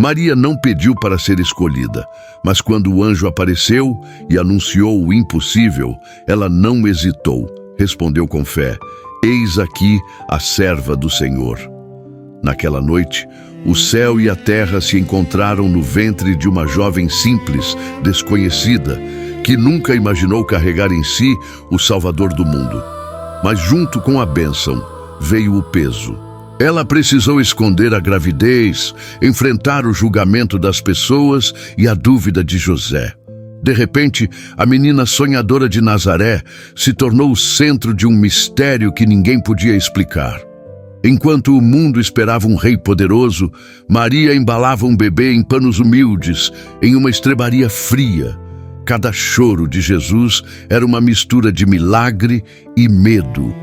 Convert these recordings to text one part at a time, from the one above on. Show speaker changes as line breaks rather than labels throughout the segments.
Maria não pediu para ser escolhida, mas quando o anjo apareceu e anunciou o impossível, ela não hesitou. Respondeu com fé: eis aqui a serva do Senhor. Naquela noite, o céu e a terra se encontraram no ventre de uma jovem simples, desconhecida, que nunca imaginou carregar em si o Salvador do mundo. Mas junto com a bênção veio o peso. Ela precisou esconder a gravidez, enfrentar o julgamento das pessoas e a dúvida de José. De repente, a menina sonhadora de Nazaré se tornou o centro de um mistério que ninguém podia explicar. Enquanto o mundo esperava um rei poderoso, Maria embalava um bebê em panos humildes, em uma estrebaria fria. Cada choro de Jesus era uma mistura de milagre e medo.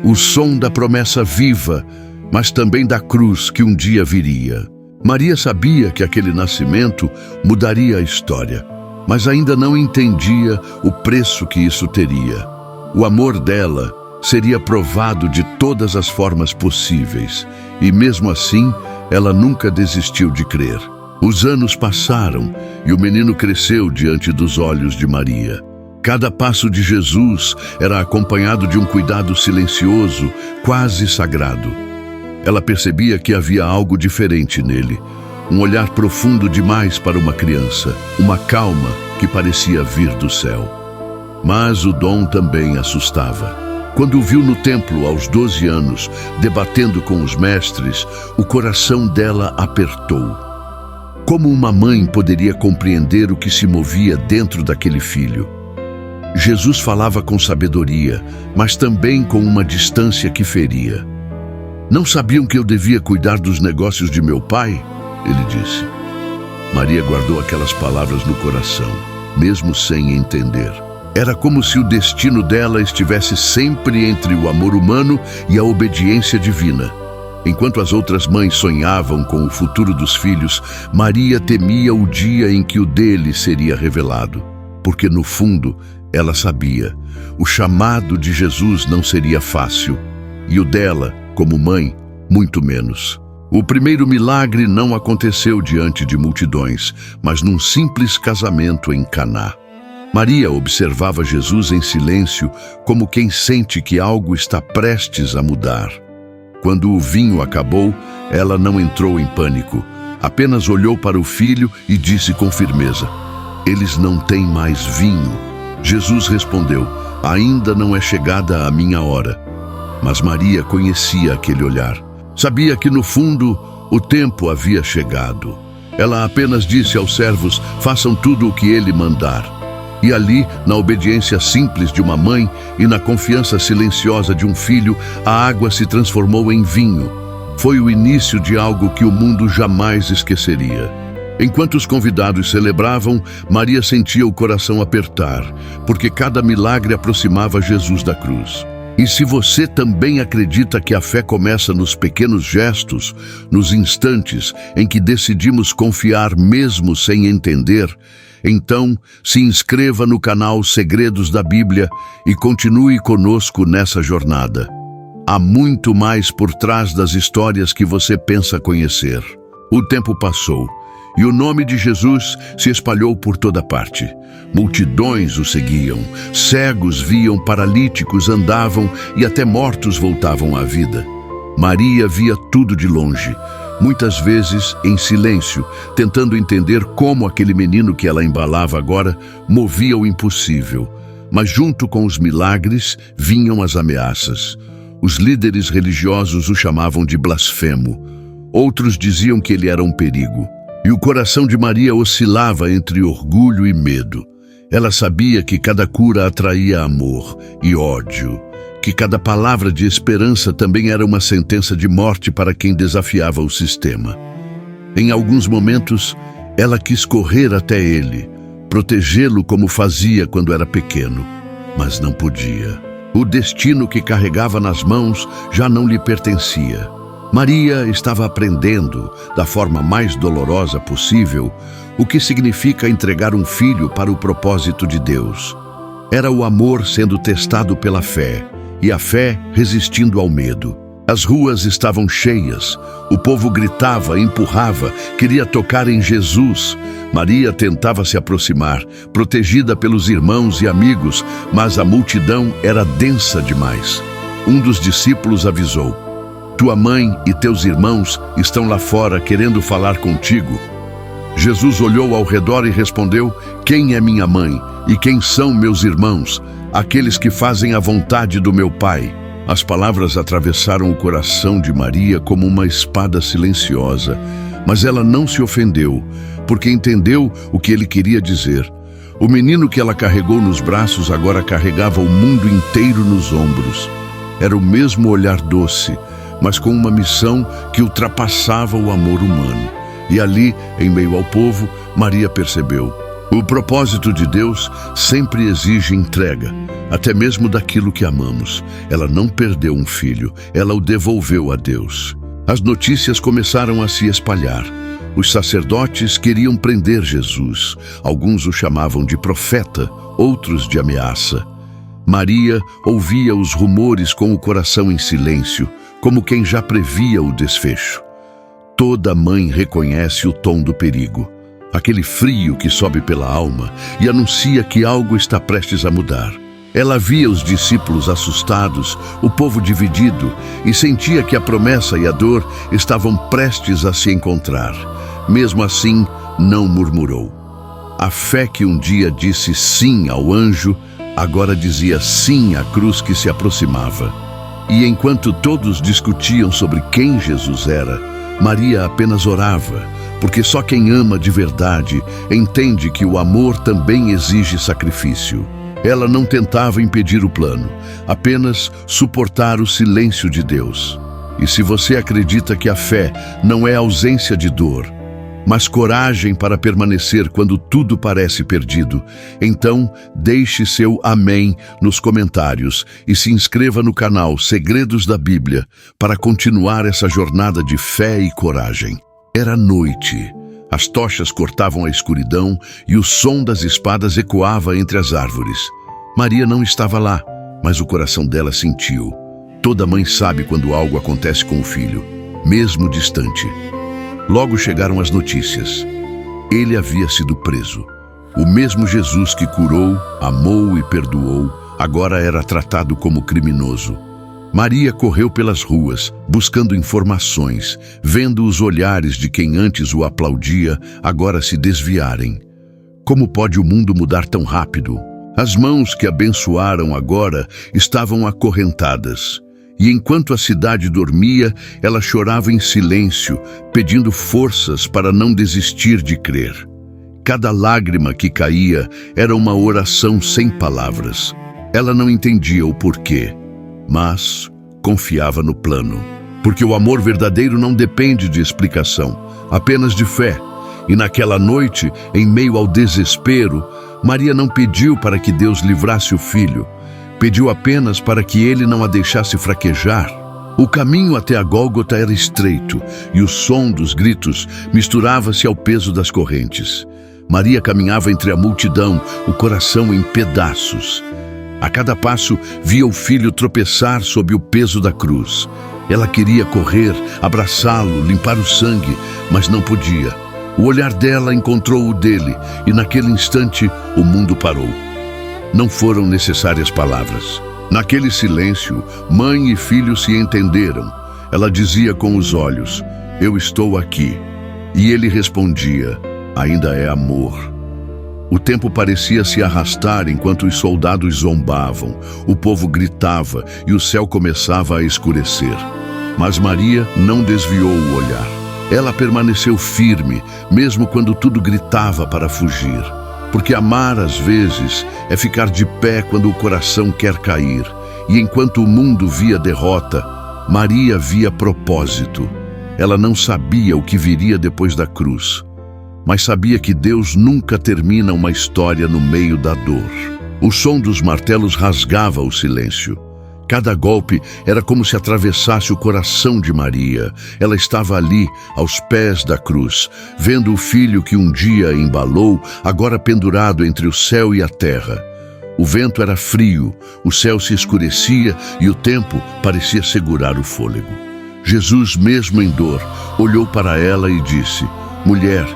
O som da promessa viva, mas também da cruz que um dia viria. Maria sabia que aquele nascimento mudaria a história, mas ainda não entendia o preço que isso teria. O amor dela seria provado de todas as formas possíveis, e mesmo assim, ela nunca desistiu de crer. Os anos passaram e o menino cresceu diante dos olhos de Maria. Cada passo de Jesus era acompanhado de um cuidado silencioso, quase sagrado. Ela percebia que havia algo diferente nele, um olhar profundo demais para uma criança, uma calma que parecia vir do céu. Mas o dom também assustava. Quando o viu no templo aos 12 anos, debatendo com os mestres, o coração dela apertou. Como uma mãe poderia compreender o que se movia dentro daquele filho? Jesus falava com sabedoria, mas também com uma distância que feria. Não sabiam que eu devia cuidar dos negócios de meu pai? Ele disse. Maria guardou aquelas palavras no coração, mesmo sem entender. Era como se o destino dela estivesse sempre entre o amor humano e a obediência divina. Enquanto as outras mães sonhavam com o futuro dos filhos, Maria temia o dia em que o dele seria revelado. Porque no fundo, ela sabia, o chamado de Jesus não seria fácil, e o dela, como mãe, muito menos. O primeiro milagre não aconteceu diante de multidões, mas num simples casamento em Caná. Maria observava Jesus em silêncio, como quem sente que algo está prestes a mudar. Quando o vinho acabou, ela não entrou em pânico. Apenas olhou para o filho e disse com firmeza: eles não têm mais vinho. Jesus respondeu: ainda não é chegada a minha hora. Mas Maria conhecia aquele olhar. Sabia que no fundo o tempo havia chegado. Ela apenas disse aos servos: façam tudo o que ele mandar. E ali, na obediência simples de uma mãe e na confiança silenciosa de um filho, a água se transformou em vinho. Foi o início de algo que o mundo jamais esqueceria. Enquanto os convidados celebravam, Maria sentia o coração apertar, porque cada milagre aproximava Jesus da cruz. E se você também acredita que a fé começa nos pequenos gestos, nos instantes em que decidimos confiar mesmo sem entender, então se inscreva no canal Segredos da Bíblia e continue conosco nessa jornada. Há muito mais por trás das histórias que você pensa conhecer. O tempo passou e o nome de Jesus se espalhou por toda parte. Multidões o seguiam, cegos viam, paralíticos andavam e até mortos voltavam à vida. Maria via tudo de longe, muitas vezes em silêncio, tentando entender como aquele menino que ela embalava agora movia o impossível. Mas junto com os milagres vinham as ameaças. Os líderes religiosos o chamavam de blasfemo. Outros diziam que ele era um perigo. E o coração de Maria oscilava entre orgulho e medo. Ela sabia que cada cura atraía amor e ódio, que cada palavra de esperança também era uma sentença de morte para quem desafiava o sistema. Em alguns momentos, ela quis correr até ele, protegê-lo como fazia quando era pequeno, mas não podia. O destino que carregava nas mãos já não lhe pertencia. Maria estava aprendendo, da forma mais dolorosa possível, o que significa entregar um filho para o propósito de Deus. Era o amor sendo testado pela fé, e a fé resistindo ao medo. As ruas estavam cheias. O povo gritava, empurrava, queria tocar em Jesus. Maria tentava se aproximar, protegida pelos irmãos e amigos, mas a multidão era densa demais. Um dos discípulos avisou: "Tua mãe e teus irmãos estão lá fora querendo falar contigo." Jesus olhou ao redor e respondeu: "Quem é minha mãe e quem são meus irmãos? Aqueles que fazem a vontade do meu Pai." As palavras atravessaram o coração de Maria como uma espada silenciosa, mas ela não se ofendeu, porque entendeu o que ele queria dizer. O menino que ela carregou nos braços agora carregava o mundo inteiro nos ombros. Era o mesmo olhar doce, mas com uma missão que ultrapassava o amor humano. E ali, em meio ao povo, Maria percebeu: o propósito de Deus sempre exige entrega, até mesmo daquilo que amamos. Ela não perdeu um filho, ela o devolveu a Deus. As notícias começaram a se espalhar. Os sacerdotes queriam prender Jesus. Alguns o chamavam de profeta, outros de ameaça. Maria ouvia os rumores com o coração em silêncio, como quem já previa o desfecho. Toda mãe reconhece o tom do perigo, aquele frio que sobe pela alma e anuncia que algo está prestes a mudar. Ela via os discípulos assustados, o povo dividido, e sentia que a promessa e a dor estavam prestes a se encontrar. Mesmo assim, não murmurou. A fé que um dia disse sim ao anjo, agora dizia sim à cruz que se aproximava. E enquanto todos discutiam sobre quem Jesus era, Maria apenas orava, porque só quem ama de verdade entende que o amor também exige sacrifício. Ela não tentava impedir o plano, apenas suportar o silêncio de Deus. E se você acredita que a fé não é ausência de dor, mas coragem para permanecer quando tudo parece perdido, então deixe seu amém nos comentários e se inscreva no canal Segredos da Bíblia para continuar essa jornada de fé e coragem. Era noite. As tochas cortavam a escuridão e o som das espadas ecoava entre as árvores. Maria não estava lá, mas o coração dela sentiu. Toda mãe sabe quando algo acontece com o filho, mesmo distante. Logo chegaram as notícias. Ele havia sido preso. O mesmo Jesus que curou, amou e perdoou, agora era tratado como criminoso. Maria correu pelas ruas, buscando informações, vendo os olhares de quem antes o aplaudia agora se desviarem. Como pode o mundo mudar tão rápido? As mãos que abençoaram agora estavam acorrentadas. E enquanto a cidade dormia, ela chorava em silêncio, pedindo forças para não desistir de crer. Cada lágrima que caía era uma oração sem palavras. Ela não entendia o porquê, mas confiava no plano. Porque o amor verdadeiro não depende de explicação, apenas de fé. E naquela noite, em meio ao desespero, Maria não pediu para que Deus livrasse o filho. Pediu apenas para que ele não a deixasse fraquejar. O caminho até a Gólgota era estreito e o som dos gritos misturava-se ao peso das correntes. Maria caminhava entre a multidão, o coração em pedaços. A cada passo via o filho tropeçar sob o peso da cruz. Ela queria correr, abraçá-lo, limpar o sangue, mas não podia. O olhar dela encontrou o dele e naquele instante o mundo parou. Não foram necessárias palavras. Naquele silêncio, mãe e filho se entenderam. Ela dizia com os olhos: "Eu estou aqui." E ele respondia: "Ainda é amor." O tempo parecia se arrastar enquanto os soldados zombavam, o povo gritava e o céu começava a escurecer. Mas Maria não desviou o olhar. Ela permaneceu firme, mesmo quando tudo gritava para fugir. Porque amar, às vezes, é ficar de pé quando o coração quer cair. E enquanto o mundo via derrota, Maria via propósito. Ela não sabia o que viria depois da cruz, mas sabia que Deus nunca termina uma história no meio da dor. O som dos martelos rasgava o silêncio. Cada golpe era como se atravessasse o coração de Maria. Ela estava ali, aos pés da cruz, vendo o filho que um dia embalou, agora pendurado entre o céu e a terra. O vento era frio, o céu se escurecia e o tempo parecia segurar o fôlego. Jesus, mesmo em dor, olhou para ela e disse: Mulher,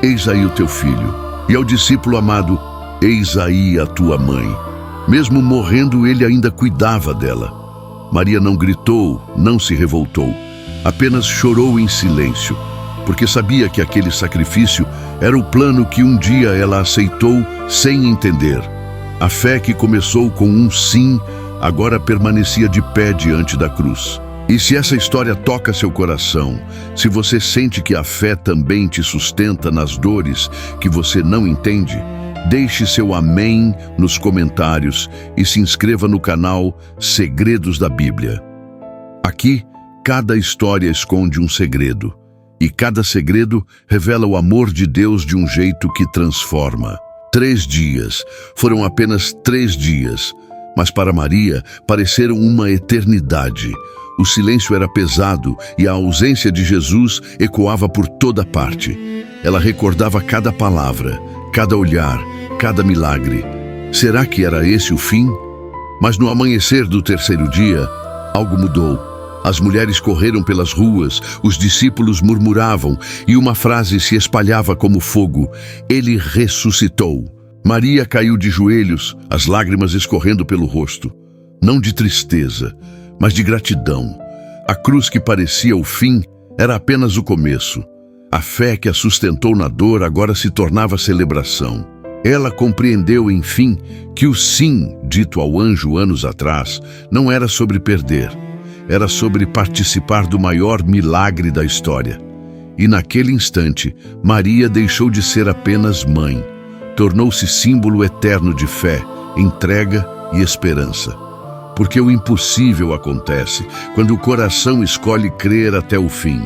eis aí o teu filho. E ao discípulo amado: Eis aí a tua mãe. Mesmo morrendo, ele ainda cuidava dela. Maria não gritou, não se revoltou, apenas chorou em silêncio, porque sabia que aquele sacrifício era o plano que um dia ela aceitou sem entender. A fé que começou com um sim, agora permanecia de pé diante da cruz. E se essa história toca seu coração, se você sente que a fé também te sustenta nas dores que você não entende, deixe seu amém nos comentários e se inscreva no canal Segredos da Bíblia. Aqui, cada história esconde um segredo, e cada segredo revela o amor de Deus de um jeito que transforma. 3 dias, foram apenas 3 dias, mas para Maria pareceram uma eternidade. O silêncio era pesado e a ausência de Jesus ecoava por toda parte. Ela recordava cada palavra, cada olhar, cada milagre. Será que era esse o fim? Mas no amanhecer do 3º dia, algo mudou. As mulheres correram pelas ruas, os discípulos murmuravam e uma frase se espalhava como fogo: Ele ressuscitou. Maria caiu de joelhos, as lágrimas escorrendo pelo rosto. Não de tristeza, mas de gratidão. A cruz que parecia o fim era apenas o começo. A fé que a sustentou na dor agora se tornava celebração. Ela compreendeu, enfim, que o sim, dito ao anjo anos atrás, não era sobre perder. Era sobre participar do maior milagre da história. E naquele instante, Maria deixou de ser apenas mãe. Tornou-se símbolo eterno de fé, entrega e esperança. Porque o impossível acontece quando o coração escolhe crer até o fim.